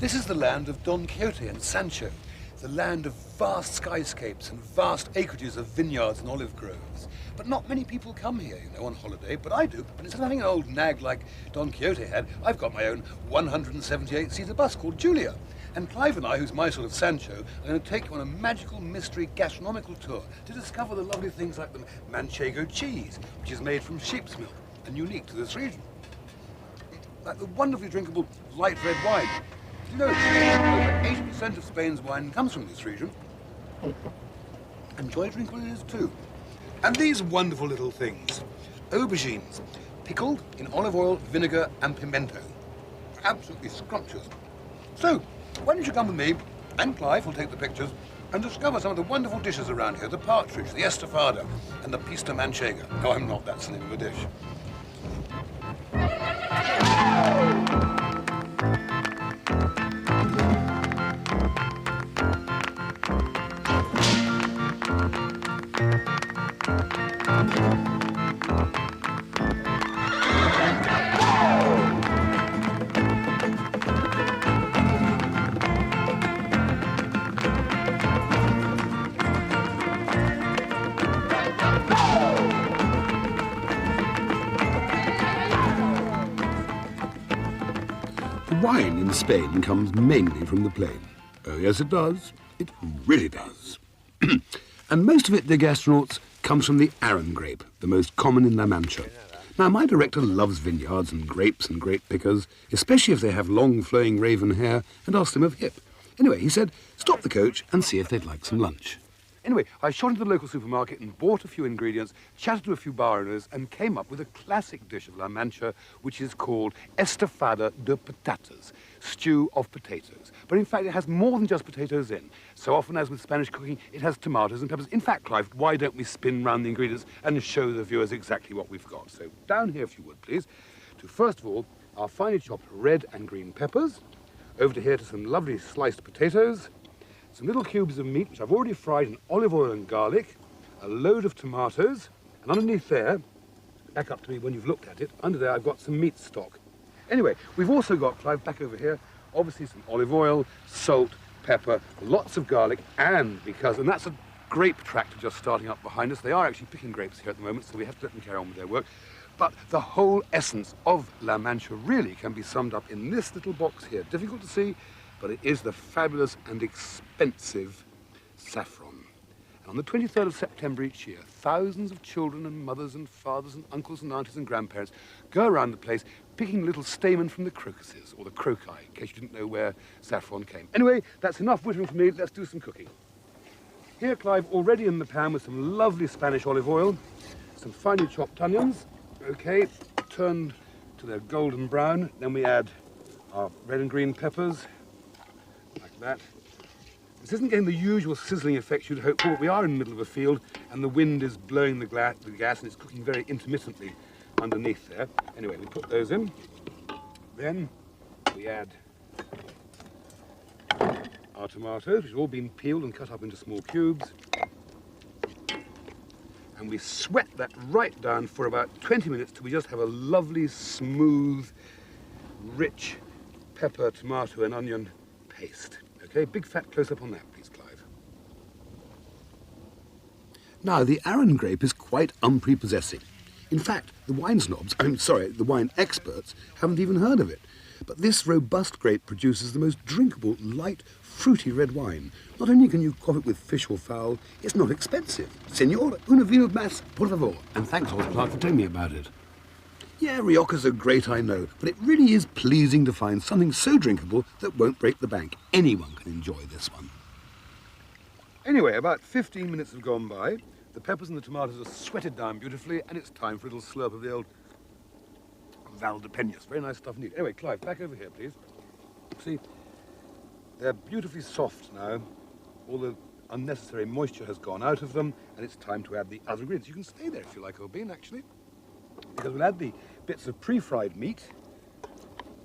This is the land of Don Quixote and Sancho, the land of vast skyscapes and vast acreages of vineyards and olive groves. But not many people come here, you know, on holiday, but I do. And instead of having an old nag like Don Quixote had, I've got my own 178-seater bus called Julia. And Clive and I, who's my sort of Sancho, are going to take you on a magical mystery gastronomical tour to discover the lovely things like the Manchego cheese, which is made from sheep's milk and unique to this region. Like the wonderfully drinkable light red wine. You know, over 80% of Spain's wine comes from this region. Enjoy drinking it too. And these wonderful little things, aubergines, pickled in olive oil, vinegar and pimento. Absolutely scrumptious. So, why don't you come with me, and Clive will take the pictures, and discover some of the wonderful dishes around here, the partridge, the estofado, and the pista manchega. No, I'm not that slim of a dish. Wine in Spain comes mainly from the plain. Oh, yes, it does. It really does. And most of it, dear gastronauts, comes from the Aran grape, the most common in La Mancha. Now, my director loves vineyards and grapes and grape pickers, especially if they have long, flowing raven hair, and asked him of hip. Anyway, he said, stop the coach and see if they'd like some lunch. Anyway, I shot into the local supermarket and bought a few ingredients, chatted to a few bar owners, and came up with a classic dish of La Mancha, which is called estofada de patatas, stew of potatoes. But in fact, it has more than just potatoes in. So often, as with Spanish cooking, it has tomatoes and peppers. In fact, Clive, why don't we spin round the ingredients and show the viewers exactly what we've got? So down here, if you would, please, to first of all, our finely chopped red and green peppers, over to here to some lovely sliced potatoes, some little cubes of meat, which I've already fried in olive oil and garlic, a load of tomatoes, and underneath there, back up to me when you've looked at it, under there I've got some meat stock. Anyway, we've also got, Clive, back over here, obviously some olive oil, salt, pepper, lots of garlic, and that's a grape tractor just starting up behind us. They are actually picking grapes here at the moment, so we have to let them carry on with their work. But the whole essence of La Mancha really can be summed up in this little box here. Difficult to see, but it is the fabulous and expensive saffron. And on the 23rd of September each year, thousands of children and mothers and fathers and uncles and aunties and grandparents go around the place picking little stamen from the crocuses, or the croci, in case you didn't know where saffron came. Anyway, that's enough whittling for me. Let's do some cooking. Here, Clive, already in the pan with some lovely Spanish olive oil, some finely chopped onions, okay, turned to their golden brown. Then we add our red and green peppers, like that. This isn't getting the usual sizzling effect you'd hope for, but we are in the middle of a field and the wind is blowing the gas and it's cooking very intermittently underneath there. Anyway, we put those in. Then we add our tomatoes, which have all been peeled and cut up into small cubes. And we sweat that right down for about 20 minutes till we just have a lovely, smooth, rich pepper, tomato and onion paste. Okay, big fat close-up on that, please, Clive. Now, the Aran grape is quite unprepossessing. In fact, the wine experts haven't even heard of it. But this robust grape produces the most drinkable, light, fruity red wine. Not only can you quaff it with fish or fowl, it's not expensive. Señor, una vino más, por favor. And thanks, Old Clark, for telling me about it. Yeah, Riojas are great, I know, but it really is pleasing to find something so drinkable that won't break the bank. Anyone can enjoy this one. Anyway, about 15 minutes have gone by. The peppers and the tomatoes are sweated down beautifully, and it's time for a little slurp of the old Valdepeñas. Very nice stuff indeed. Anyway, Clive, back over here, please. See, they're beautifully soft now. All the unnecessary moisture has gone out of them, and it's time to add the other ingredients. You can stay there if you like, Obin, actually, because we'll add the bits of pre-fried meat,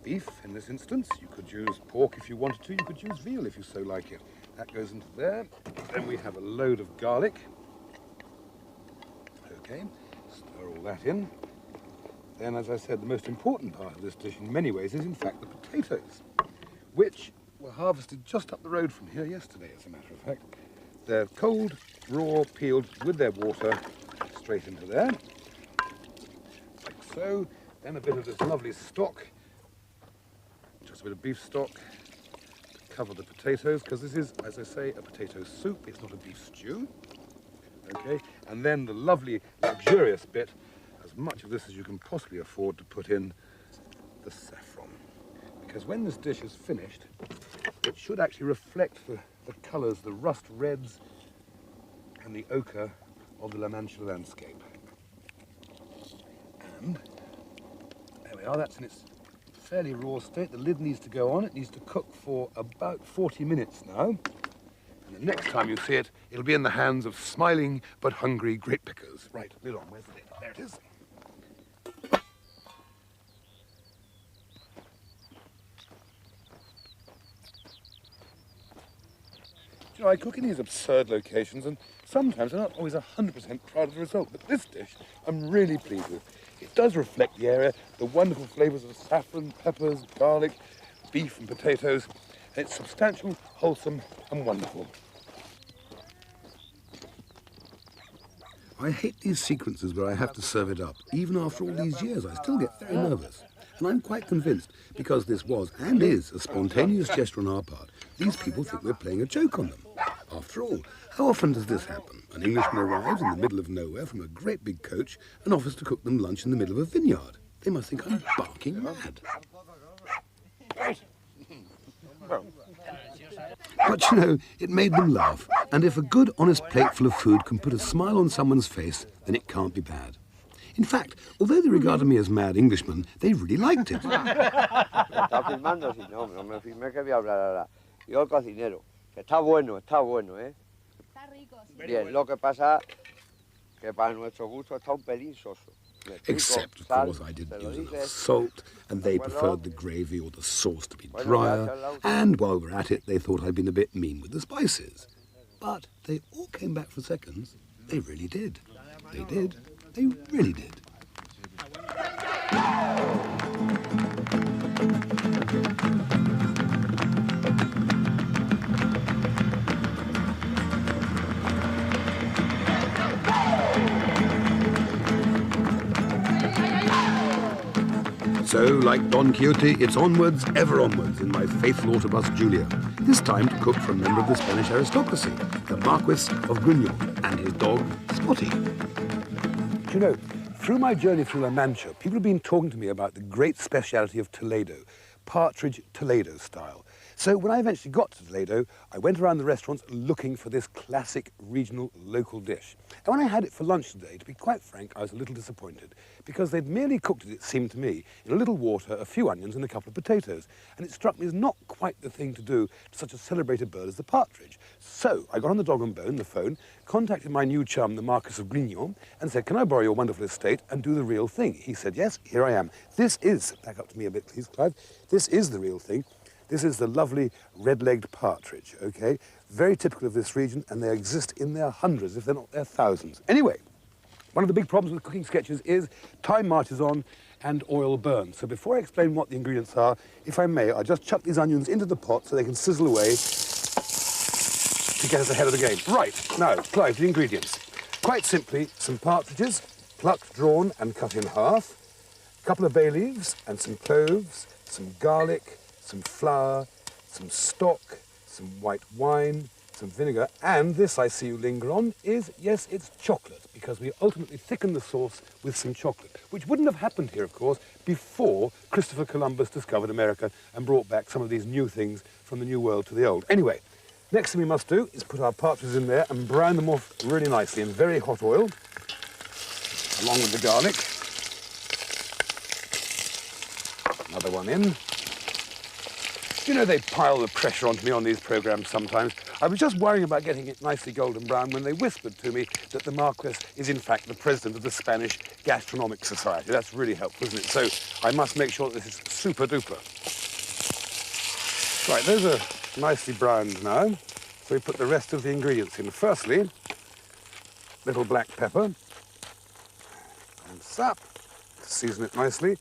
beef in this instance. You could use pork if you wanted to. You could use veal if you so like it. That goes into there. Then we have a load of garlic. Okay, stir all that in. Then, as I said, the most important part of this dish in many ways is, in fact, the potatoes, which were harvested just up the road from here yesterday, as a matter of fact. They're cold, raw, peeled with their water straight into there, like so. Then a bit of this lovely stock, just a bit of beef stock to cover the potatoes, because this is, as I say, a potato soup. It's not a beef stew. Okay, and then the lovely, luxurious bit, as much of this as you can possibly afford to put in, the saffron. Because when this dish is finished, it should actually reflect the colours, the rust reds and the ochre of the La Mancha landscape. And there we are, that's in its fairly raw state. The lid needs to go on. It needs to cook for about 40 minutes now. And the next time you see it, it'll be in the hands of smiling but hungry grape pickers. Right, lid on, where's the lid? There it is. You know, I cook in these absurd locations, and sometimes I'm not always 100% proud of the result, but this dish I'm really pleased with. It does reflect the area, the wonderful flavours of saffron, peppers, garlic, beef and potatoes, and it's substantial, wholesome and wonderful. I hate these sequences where I have to serve it up. Even after all these years, I still get very nervous. And I'm quite convinced, because this was and is a spontaneous gesture on our part, these people think we're playing a joke on them. After all, how often does this happen? An Englishman arrives in the middle of nowhere from a great big coach and offers to cook them lunch in the middle of a vineyard. They must think I'm barking mad. But you know, it made them laugh, and if a good, honest plateful of food can put a smile on someone's face, then it can't be bad. In fact, although they regarded me as mad Englishmen, they really liked it. Está filmando, si no, no me filmé que voy a hablar ahora. Yo el cocinero, que está bueno, ¿eh? Está rico, sí. Bien, lo que pasa que para nuestro gusto está un pelín soso. Except, of course, I didn't use enough salt, and they preferred the gravy or the sauce to be drier, and while we're at it, they thought I'd been a bit mean with the spices. But they all came back for seconds. They really did. They did. They really did. So, like Don Quixote, it's onwards, ever onwards, in my faithful autobus Julia. This time to cook for a member of the Spanish aristocracy, the Marquis of Grignon, and his dog, Spotty. Do you know, through my journey through La Mancha, people have been talking to me about the great speciality of Toledo, partridge Toledo style. So when I eventually got to Toledo, I went around the restaurants looking for this classic regional local dish. And when I had it for lunch today, to be quite frank, I was a little disappointed because they'd merely cooked it seemed to me, in a little water, a few onions and a couple of potatoes. And it struck me as not quite the thing to do to such a celebrated bird as the partridge. So I got on the dog and bone, the phone, contacted my new chum, the Marquis of Grignon, and said, can I borrow your wonderful estate and do the real thing? He said, yes, here I am. This is, back up to me a bit, please, Clive. This is the real thing. This is the lovely red-legged partridge, okay? Very typical of this region, and they exist in their hundreds, if they're not their thousands. Anyway, one of the big problems with cooking sketches is time marches on and oil burns. So before I explain what the ingredients are, if I may, I'll just chuck these onions into the pot so they can sizzle away to get us ahead of the game. Right, now, Clive, the ingredients. Quite simply, some partridges, plucked, drawn, and cut in half, a couple of bay leaves, and some cloves, some garlic, some flour, some stock, some white wine, some vinegar, and this I see you linger on is, yes, it's chocolate, because we ultimately thicken the sauce with some chocolate, which wouldn't have happened here, of course, before Christopher Columbus discovered America and brought back some of these new things from the New World to the Old. Anyway, next thing we must do is put our partridges in there and brown them off really nicely in very hot oil, along with the garlic. Another one in. You know, they pile the pressure onto me on these programmes sometimes. I was just worrying about getting it nicely golden brown when they whispered to me that the Marquis is in fact the president of the Spanish Gastronomic Society. That's really helpful, isn't it? So I must make sure that this is super duper. Right, those are nicely browned now. So we put the rest of the ingredients in. Firstly, little black pepper and sap to season it nicely.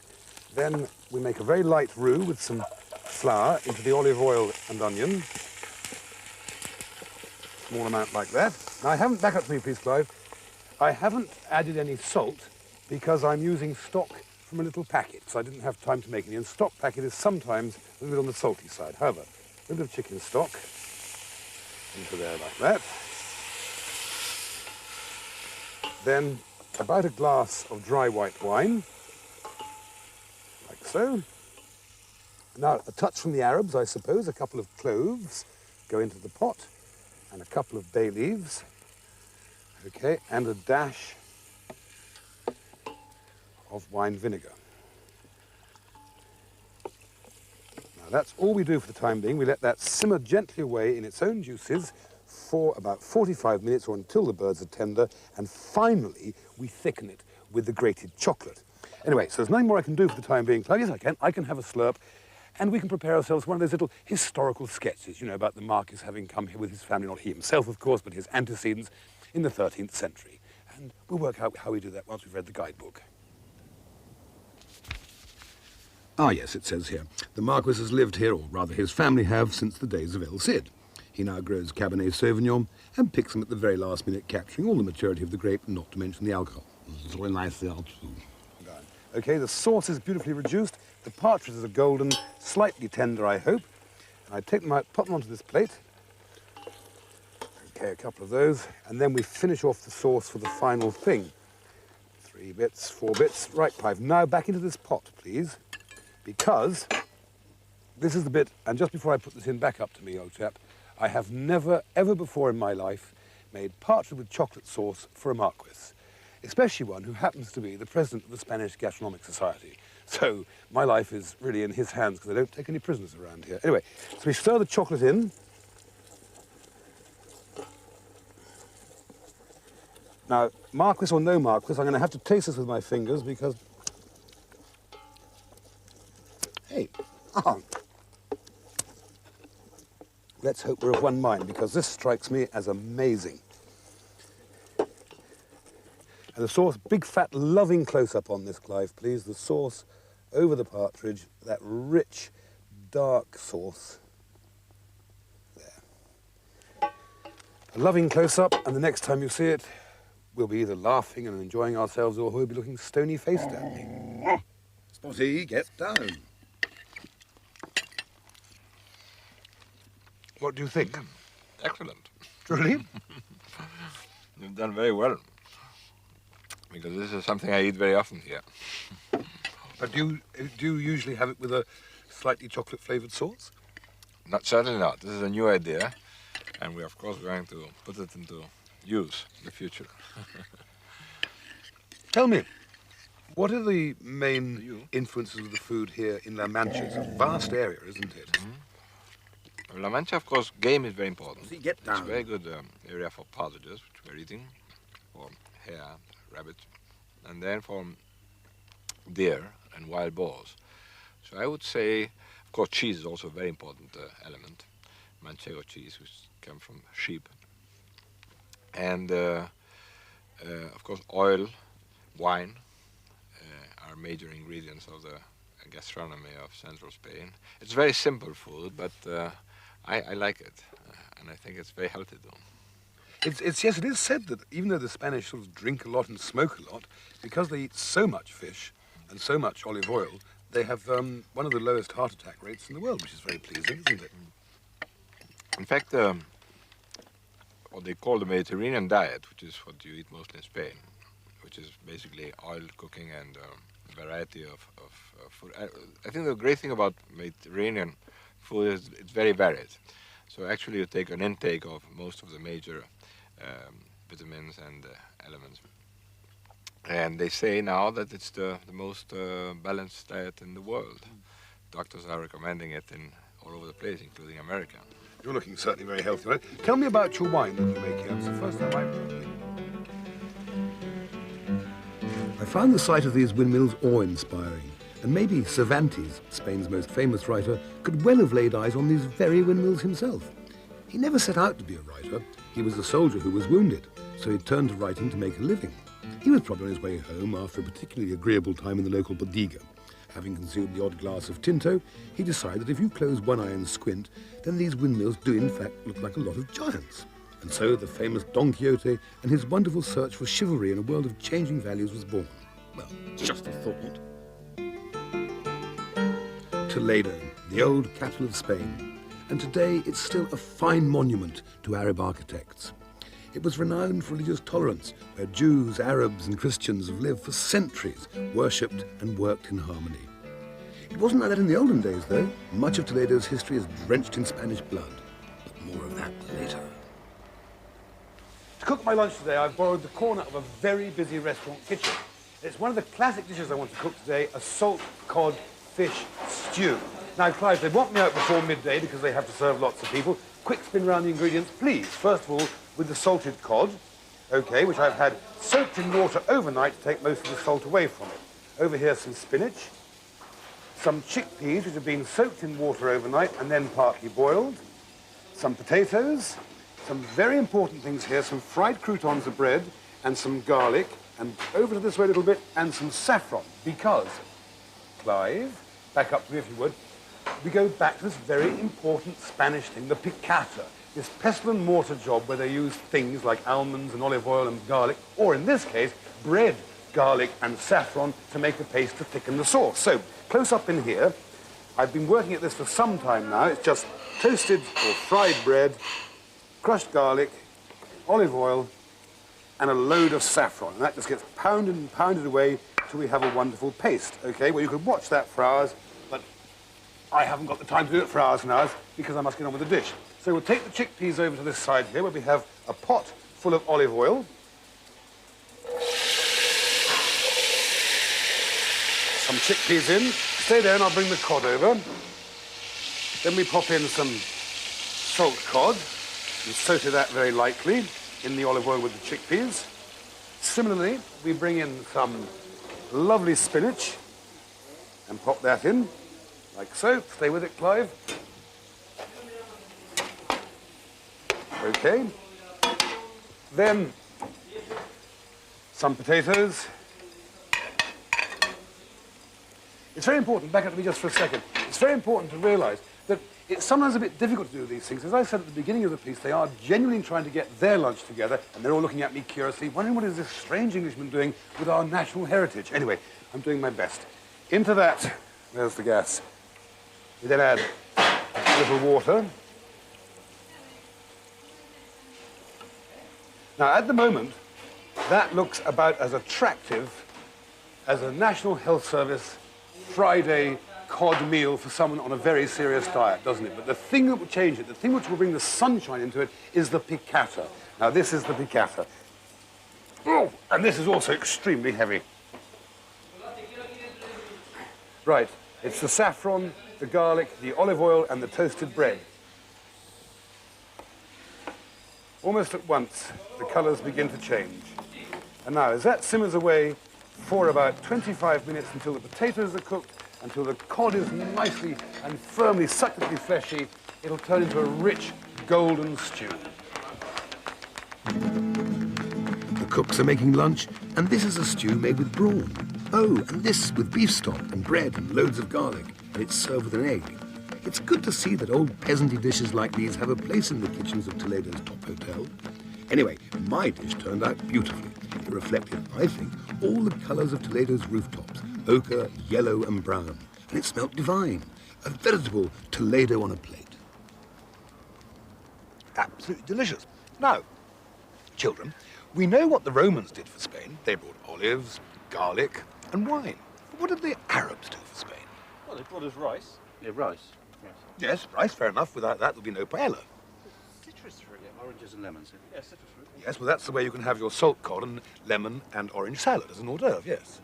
Then we make a very light roux with some flour into the olive oil and onion. Small amount like that. Now I haven't, back up to me please, Clive. I haven't added any salt because I'm using stock from a little packet, so I didn't have time to make any. And stock packet is sometimes a little bit on the salty side. However, a little bit of chicken stock into there like that. Then about a glass of dry white wine, like so. Now, a touch from the Arabs, I suppose. A couple of cloves go into the pot, and a couple of bay leaves. Okay, and a dash of wine vinegar. Now, that's all we do for the time being. We let that simmer gently away in its own juices for about 45 minutes or until the birds are tender, and finally we thicken it with the grated chocolate. Anyway, so there's nothing more I can do for the time being. Yes, I can. I can have a slurp, and we can prepare ourselves one of those little historical sketches, you know, about the Marquis having come here with his family, not he himself, of course, but his antecedents in the 13th century. And we'll work out how we do that once we've read the guidebook. Ah, yes, it says here. The Marquis has lived here, or rather his family have, since the days of El Cid. He now grows Cabernet Sauvignon and picks them at the very last minute, capturing all the maturity of the grape, not to mention the alcohol. It's very nice there too. Okay, the sauce is beautifully reduced. The partridges are golden, slightly tender, I hope. I take them out, pop them onto this plate. Okay, a couple of those. And then we finish off the sauce for the final thing. 3 bits, 4 bits. Right, Clive. Now back into this pot, please. Because this is the bit, and just before I put this in, back up to me, old chap, I have never, ever before in my life made partridge with chocolate sauce for a Marquis, especially one who happens to be the president of the Spanish Gastronomic Society. So my life is really in his hands because I don't take any prisoners around here. Anyway, so we stir the chocolate in. Now, Marquis or no Marquis, I'm going to have to taste this with my fingers because... Hey, let's hope we're of one mind, because this strikes me as amazing. And the sauce, big fat loving close-up on this, Clive, please. The sauce over the partridge, that rich, dark sauce. There. A loving close-up, and the next time you see it, we'll be either laughing and enjoying ourselves, or we'll be looking stony-faced at me. Spotty, get down. What do you think? Excellent. Really? You've done very well. Because this is something I eat very often here. But do you usually have it with a slightly chocolate-flavoured sauce? Certainly not. This is a new idea. And we're, of course, going to put it into use in the future. Tell me, what are the main influences of the food here in La Mancha? It's a vast area, isn't it? Mm-hmm. La Mancha, of course, game is very important. See, get down. It's a very good area for partridges, which we're eating, for hare, rabbit, and then for deer and wild boars. So I would say, of course, cheese is also a very important element. Manchego cheese, which comes from sheep. And, of course, oil, wine are major ingredients of the gastronomy of central Spain. It's very simple food, but I like it, and I think it's very healthy, though. Yes, it is said that even though the Spanish sort of drink a lot and smoke a lot, because they eat so much fish and so much olive oil, they have one of the lowest heart attack rates in the world, which is very pleasing, isn't it? In fact, what they call the Mediterranean diet, which is what you eat mostly in Spain, which is basically oil cooking and a variety of food. I think the great thing about Mediterranean food is it's very varied. So actually you take an intake of most of the major vitamins and elements. And they say now that it's the most balanced diet in the world. Doctors are recommending it all over the place, including America. You're looking certainly very healthy, right? Tell me about your wine that you make here. It's the first time I've had it. I found the sight of these windmills awe-inspiring, and maybe Cervantes, Spain's most famous writer, could well have laid eyes on these very windmills himself. He never set out to be a writer. He was a soldier who was wounded, so he turned to writing to make a living. He was probably on his way home after a particularly agreeable time in the local bodega, Having consumed the odd glass of Tinto, he decided that if you close one eye and squint, then these windmills do in fact look like a lot of giants. And so the famous Don Quixote and his wonderful search for chivalry in a world of changing values was born. Well, it's just a thought. Toledo, the old capital of Spain, and today it's still a fine monument to Arab architects. It was renowned for religious tolerance, where Jews, Arabs and Christians have lived for centuries, worshipped and worked in harmony. It wasn't like that in the olden days, though. Much of Toledo's history is drenched in Spanish blood. But more of that later. To cook my lunch today, I've borrowed the corner of a very busy restaurant kitchen. It's one of the classic dishes I want to cook today, a salt cod fish stew. Now, Clive, they want me out before midday because they have to serve lots of people. Quick spin round the ingredients, please. First of all, with the salted cod, okay, which I've had soaked in water overnight to take most of the salt away from it. Over here, some spinach, some chickpeas, which have been soaked in water overnight and then partly boiled, some potatoes, some very important things here, some fried croutons of bread and some garlic, and over to this way a little bit, and some saffron, because, Clive, back up to me if you would, we go back to this very important Spanish thing, the picata, this pestle and mortar job where they use things like almonds and olive oil and garlic, or in this case, bread, garlic and saffron to make a paste to thicken the sauce. So, close up in here, I've been working at this for some time now. It's just toasted or fried bread, crushed garlic, olive oil, and a load of saffron. And that just gets pounded and pounded away till we have a wonderful paste, okay? Well, you could watch that for hours, but I haven't got the time to do it for hours and hours because I must get on with the dish. So we'll take the chickpeas over to this side here where we have a pot full of olive oil. Some chickpeas in. Stay there and I'll bring the cod over. Then we pop in some salt cod and saute that very lightly in the olive oil with the chickpeas. Similarly, we bring in some lovely spinach and pop that in, like so. Stay with it, Clive. Okay. Then some potatoes. It's very important, back up to me just for a second, it's very important to realise that it's sometimes a bit difficult to do these things. As I said at the beginning of the piece, they are genuinely trying to get their lunch together, and they're all looking at me curiously, wondering what is this strange Englishman doing with our national heritage. Anyway, I'm doing my best. Into that, there's the gas. We then add a little water. Now, at the moment, that looks about as attractive as a National Health Service Friday cod meal for someone on a very serious diet, doesn't it? But the thing that will change it, the thing which will bring the sunshine into it, is the picata. Now, this is the picata. Oh, and this is also extremely heavy. Right, it's the saffron, the garlic, the olive oil, and the toasted bread. Almost at once, the colours begin to change. And now, as that simmers away for about 25 minutes until the potatoes are cooked, until the cod is nicely and firmly succulently fleshy, it'll turn into a rich golden stew. The cooks are making lunch, and this is a stew made with brawn. Oh, and this with beef stock and bread and loads of garlic, and it's served with an egg. It's good to see that old peasanty dishes like these have a place in the kitchens of Toledo's top hotel. Anyway, my dish turned out beautifully. It reflected, I think, all the colours of Toledo's rooftops, ochre, yellow and brown. And it smelt divine, a veritable Toledo on a plate. Absolutely delicious. Now, children, we know what the Romans did for Spain. They brought olives, garlic and wine. But what did the Arabs do for Spain? Well, they brought us rice. Yeah, rice. Yes, rice, fair enough. Without that, there'll be no paella. Citrus fruit. Yeah, oranges and lemons. Yeah, citrus fruit. Yes, well, that's the way you can have your salt cod and lemon and orange salad as an hors d'oeuvre, yes.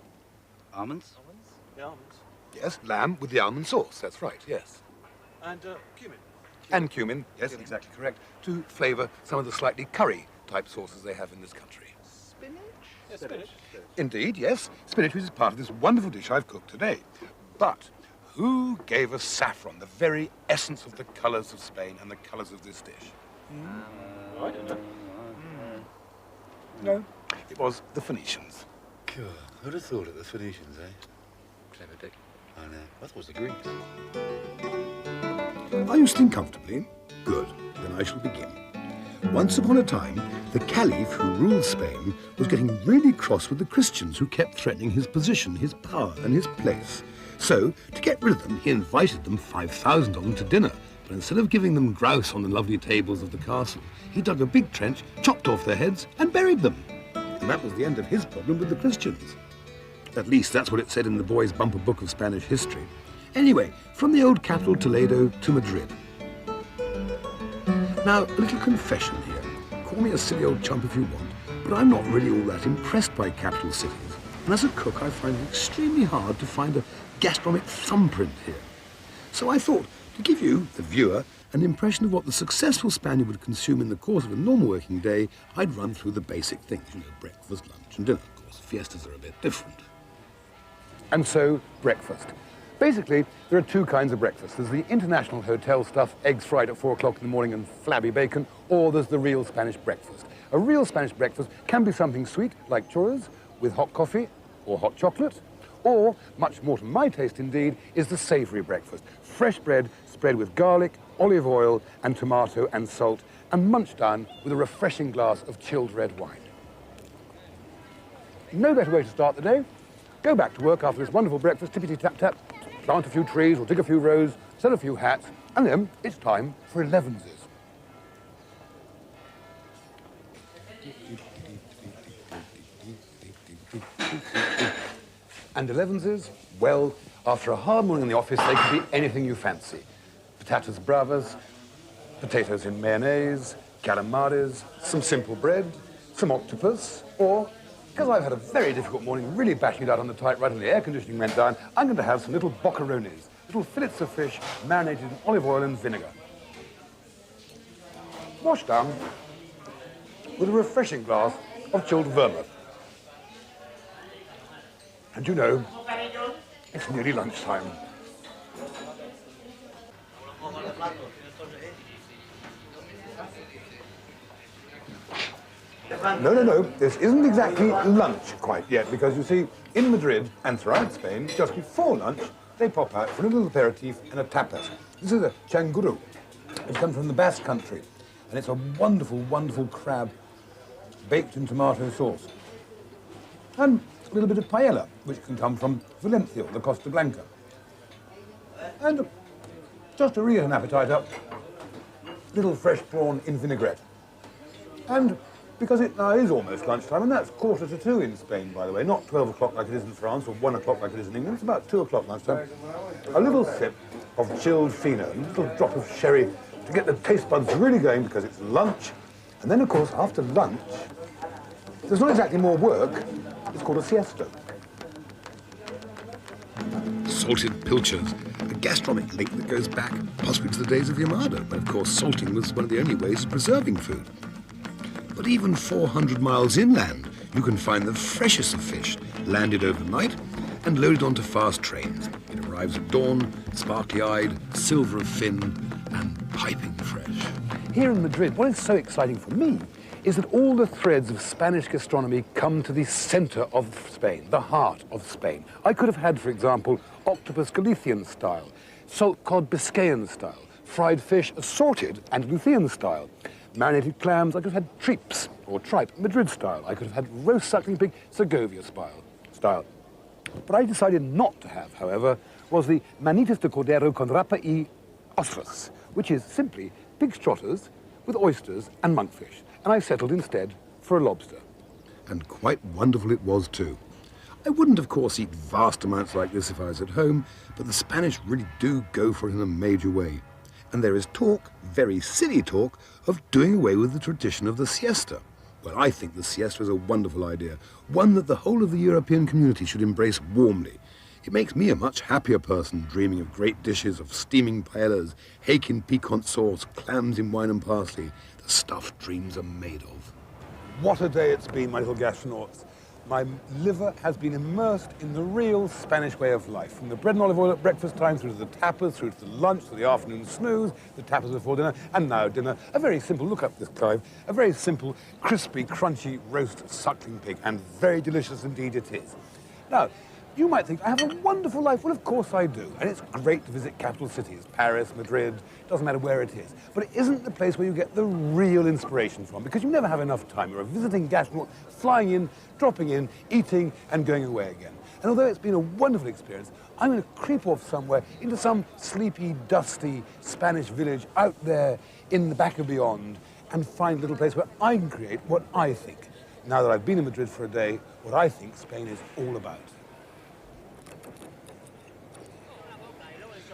Almonds? Almonds? Yeah, almonds. Yes, lamb with the almond sauce, that's right, yes. And cumin. And cumin, yes, exactly correct, to flavour some of the slightly curry-type sauces they have in this country. Spinach? Yeah, spinach. Indeed, yes, spinach is part of this wonderful dish I've cooked today. But who gave us saffron, the very essence of the colours of Spain and the colours of this dish? I don't know. No, it was the Phoenicians. God, who'd have thought it, the Phoenicians, eh? Clever dick. And what was the Greeks? Are you sitting comfortably? Good. Then I shall begin. Once upon a time, the Caliph who ruled Spain was getting really cross with the Christians who kept threatening his position, his power, and his place. So, to get rid of them, he invited them, 5,000 of them, to dinner. But instead of giving them grouse on the lovely tables of the castle, he dug a big trench, chopped off their heads, and buried them. And that was the end of his problem with the Christians. At least that's what it said in the boys' bumper book of Spanish history. Anyway, from the old capital Toledo to Madrid. Now, a little confession here. Call me a silly old chump if you want, but I'm not really all that impressed by capital cities. And as a cook, I find it extremely hard to find a gastronomic thumbprint here. So I thought, to give you, the viewer, an impression of what the successful Spaniard would consume in the course of a normal working day, I'd run through the basic things, breakfast, lunch and dinner. Of course, fiestas are a bit different. And so, breakfast. Basically, there are two kinds of breakfast. There's the international hotel stuff, eggs fried at 4 o'clock in the morning and flabby bacon, or there's the real Spanish breakfast. A real Spanish breakfast can be something sweet, like churros, with hot coffee or hot chocolate, or, much more to my taste indeed, is the savoury breakfast. Fresh bread spread with garlic, olive oil and tomato and salt, and munched down with a refreshing glass of chilled red wine. No better way to start the day. Go back to work after this wonderful breakfast, tippity-tap-tap, plant a few trees or dig a few rows, sell a few hats, and then it's time for 11s. And 11s, well, after a hard morning in the office, they can be anything you fancy. Patatas bravas, potatoes in mayonnaise, calamares, some simple bread, some octopus, or, because I've had a very difficult morning, really bashing it out on the typewriter and the air conditioning went down, I'm going to have some little boccheronis, little fillets of fish marinated in olive oil and vinegar. Washed down with a refreshing glass of chilled vermouth. And you know, it's nearly lunchtime. No, this isn't exactly lunch quite yet, because you see, in Madrid and throughout Spain, just before lunch, they pop out for a little aperitif and a tapas. This is a changuru. It's come from the Basque country, and it's a wonderful, wonderful crab baked in tomato sauce. And a little bit of paella, which can come from Valencia, the Costa Blanca. And just to rear an appetite up, little fresh prawn in vinaigrette. And because it now is almost lunchtime, and that's 1:45 in Spain, by the way, not 12 o'clock like it is in France, or 1 o'clock like it is in England, it's about 2 o'clock lunchtime. A little sip of chilled fino, a little drop of sherry to get the taste buds really going, because it's lunch. And then, of course, after lunch, there's not exactly more work, it's called a siesta. Salted pilchards, a gastronomic link that goes back possibly to the days of Yamada, when, of course, salting was one of the only ways of preserving food. But even 400 miles inland, you can find the freshest of fish landed overnight and loaded onto fast trains. It arrives at dawn, sparkly-eyed, silver of fin, and piping fresh. Here in Madrid, what is so exciting for me is that all the threads of Spanish gastronomy come to the centre of Spain, the heart of Spain. I could have had, for example, octopus Galician style, salt cod Biscayan style, fried fish assorted Andalusian style, marinated clams, I could have had tripes, or tripe, Madrid style. I could have had roast suckling pig, Segovia style. What I decided not to have, however, was the manitas de cordero con rapa y ostras, which is simply pig's trotters with oysters and monkfish. And I settled instead for a lobster. And quite wonderful it was too. I wouldn't, of course, eat vast amounts like this if I was at home, but the Spanish really do go for it in a major way. And there is talk, very silly talk, of doing away with the tradition of the siesta. Well, I think the siesta is a wonderful idea, one that the whole of the European community should embrace warmly. It makes me a much happier person dreaming of great dishes, of steaming paellas, hake in piquant sauce, clams in wine and parsley, the stuff dreams are made of. What a day it's been, my little gastronauts. My liver has been immersed in the real Spanish way of life, from the bread and olive oil at breakfast time, through to the tapas, through to the lunch, to the afternoon snooze, the tapas before dinner, and now dinner. A very simple, look up this, Clive, a very simple, crispy, crunchy roast suckling pig, and very delicious indeed it is. Now, You might think, I have a wonderful life. Well, of course I do. And it's great to visit capital cities, Paris, Madrid, doesn't matter where it is. But it isn't the place where you get the real inspiration from, because you never have enough time. You're a visiting gastronaut, flying in, dropping in, eating, and going away again. And although it's been a wonderful experience, I'm going to creep off somewhere into some sleepy, dusty Spanish village out there in the back of beyond and find a little place where I can create what I think, now that I've been in Madrid for a day, what I think Spain is all about.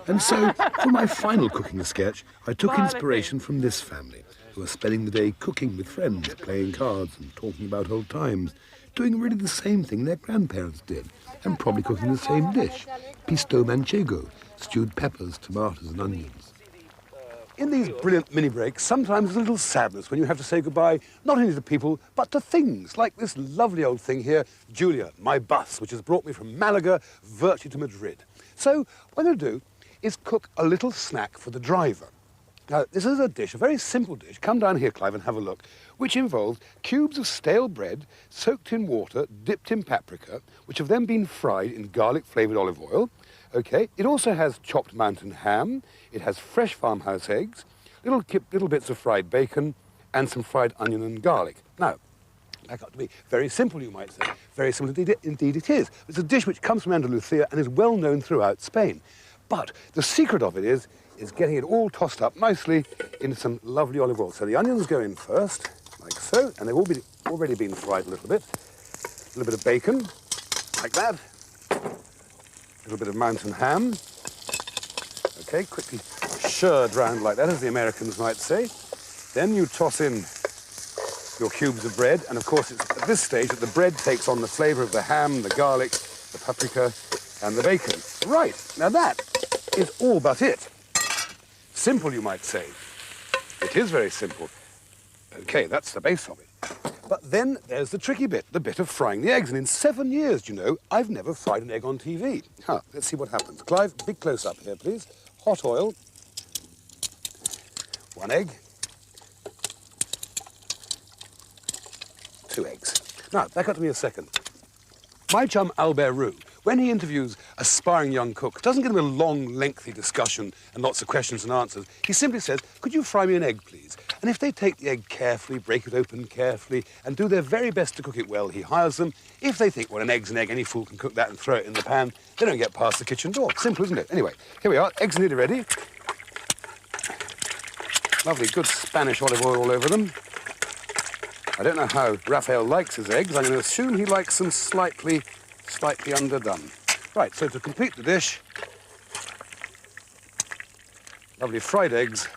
And so, for my final cooking sketch, I took inspiration from this family, who are spending the day cooking with friends, playing cards and talking about old times, doing really the same thing their grandparents did, and probably cooking the same dish, pisto manchego, stewed peppers, tomatoes and onions. In these brilliant mini breaks, sometimes there's a little sadness when you have to say goodbye, not only to people, but to things, like this lovely old thing here, Julia, my bus, which has brought me from Malaga virtually to Madrid. So, what I'm going to do is cook a little snack for the driver. Now, this is a dish, a very simple dish. Come down here, Clive, and have a look, which involves cubes of stale bread soaked in water, dipped in paprika, which have then been fried in garlic-flavoured olive oil. Okay, it also has chopped mountain ham, it has fresh farmhouse eggs, little bits of fried bacon, and some fried onion and garlic. Now, back up to me. Very simple, you might say. Very simple indeed it is. It's a dish which comes from Andalusia and is well known throughout Spain. But the secret of it is getting it all tossed up nicely in some lovely olive oil. So the onions go in first, like so, and they've already been fried a little bit. A little bit of bacon, like that. A little bit of mountain ham. Okay, quickly shirred round like that, as the Americans might say. Then you toss in your cubes of bread, and of course it's at this stage that the bread takes on the flavour of the ham, the garlic, the paprika, and the bacon. Right, now that is all but it. Simple, you might say. It is very simple. Okay, that's the base of it. But then there's the tricky bit, the bit of frying the eggs. And in 7 years, you know, I've never fried an egg on TV. Let's see what happens. Clive, big close-up here, please. Hot oil. 1 egg. 2 eggs. Now, back up to me a second. My chum Albert Roux, when he interviews aspiring young cooks, doesn't give them a long, lengthy discussion and lots of questions and answers. He simply says, could you fry me an egg, please? And if they take the egg carefully, break it open carefully, and do their very best to cook it well, he hires them. If they think, well, an egg's an egg, any fool can cook that and throw it in the pan, they don't get past the kitchen door. Simple, isn't it? Anyway, here we are, eggs are nearly ready. Lovely, good Spanish olive oil all over them. I don't know how Raphael likes his eggs. I'm going to assume he likes them slightly underdone. Right, so to complete the dish, lovely fried eggs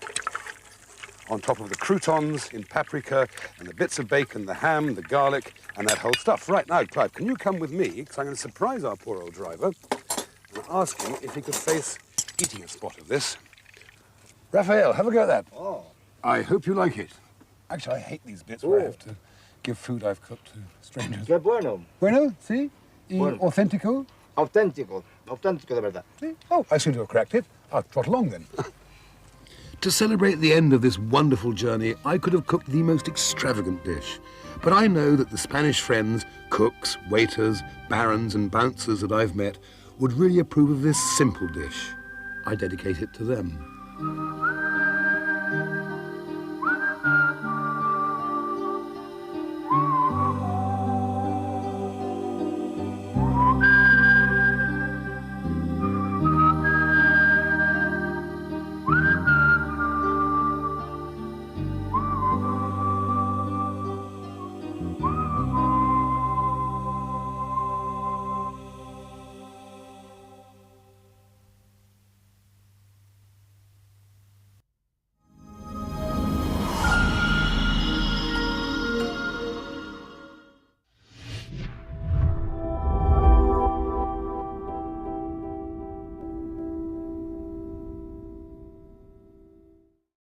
on top of the croutons in paprika and the bits of bacon, the ham, the garlic, and that whole stuff. Right, now, Clive, can you come with me? Because I'm going to surprise our poor old driver and ask him if he could face eating a spot of this. Raphael, have a go at that. Oh. I hope you like it. Actually, I hate these bits where I have to give food I've cooked to strangers. Qué bueno. Bueno, sí? Y Bueno. auténtico? Auténtico. Auténtico de verdad. See? Oh, I seem to have cracked it. I'll trot along then. To celebrate the end of this wonderful journey, I could have cooked the most extravagant dish. But I know that the Spanish friends, cooks, waiters, barons and bouncers that I've met would really approve of this simple dish. I dedicate it to them.